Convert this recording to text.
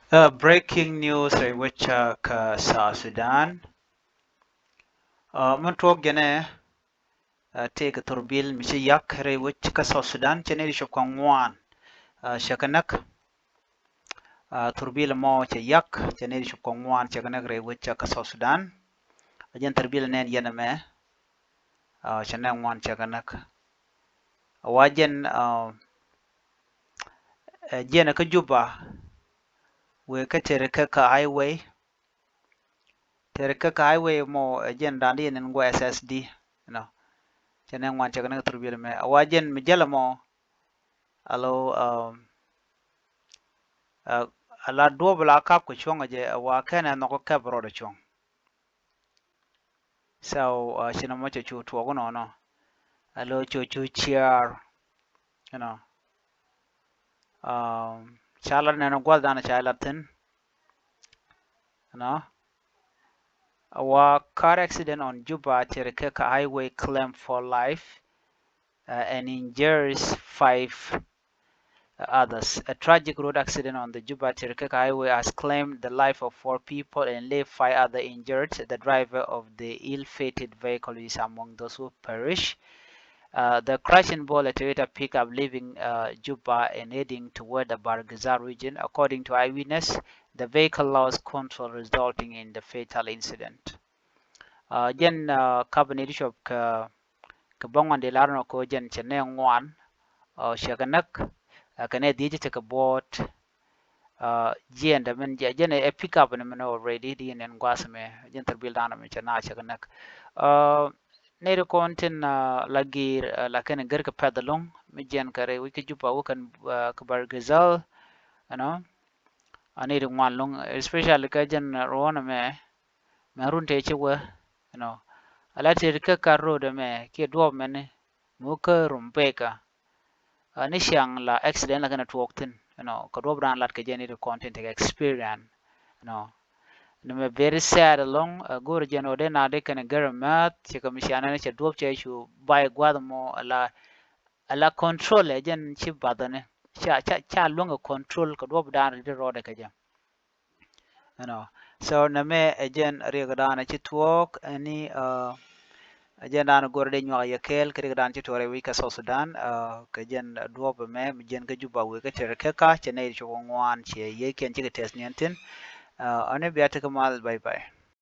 Breaking news which ka South Sudan. Man talk gene take thurbil mishi yak which ka South Sudan chene di shop kongwan. Shakanak thurbil mo che yak chene di shop kongwan shakanak which ka South Sudan. Ajan thurbil nen yana me chene ngwan shakanak. Wajen jena ka juba we ka tere ka highway. Tere ka highway mo jen dandi nen go SSD. You know. Chene ngwan chakana turbil me awajen mijala mo alo ala do bla kap ko chonga je wa kana no ko kabro de chong so china mo chu to go no alo chu chiar you know chala ne no gwal dana chala tin you know car accident on Juba Cherkeka Highway claim for life and injures 5 others. A tragic road accident on the Juba-Cherkeka Highway has claimed the life of 4 people and left 5 others injured. The driver of the ill-fated vehicle is among those who perished. The crash involved a Toyota pickup leaving Juba and heading toward the Bargazar region. According to eyewitness, the vehicle lost control, resulting in the fatal incident. Jen Cabinet Bishop Kabongan de Larno ko jen chene ngwan shaganak kane dije take a boat jen da men jen e pick up ne men already di nen gwasme jen ter bil dana men chana shaganak ne de kontin lagi la kane gerka pedalong mi jen kare wiki jupa wukan kabar gazal you know ani de ngwan long especially ka jen rona me marun te chewa you know ala ter ka karo de me ke do men mu ka rumpeka ni siang la accident la kana tuoktin you know ko do bran lat ke jeni de content experience you know no me very sad along gor jeno de na de kana garamat che ko misiana ne che do che chu bai gwad mo ala control jen chi badane cha long control ko do bran de rode ke jam you know so na me jen re gadana chi tuok ani jen dan gor de nywa yakel kri dan ci tore wi ka so Sudan ka jen do be me jen ga juba wi ka tere ka che ne cho ngwan che ye ken ci ka tes nientin ane biata kamal bye bye